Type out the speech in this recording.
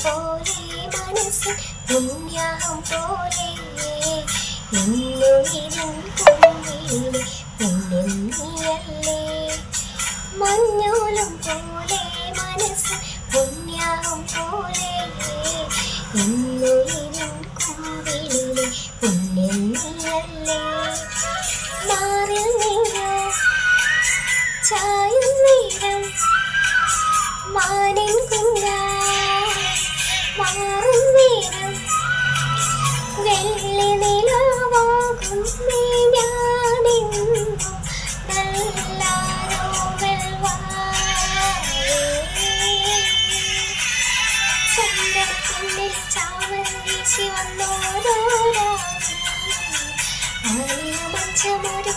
പോലെ മനസ്സ് പുണ്യം പോലെ ഇന്നുയിരും കുഞ്ഞിലെ പുണ്യം നീയല്ലേ മഞ്ഞോളം പോലെ മനസ്സ് പുണ്യം പോലെ ഇന്നുയിരും കുഞ്ഞിലെ പുണ്യം നീയല്ലേ മാറിൽ നീരോ ചായം നീരം മാനിൻ കുഞ്ഞാ മാറും നേരം വെള്ളി നിലാവാകും നീ ഞാനെന്നും നല്ലാരോ ചന്ദ്രക്കുള്ളിൽ ചാവൽ വീശി വന്നോരോ മഞ്ചമൊരു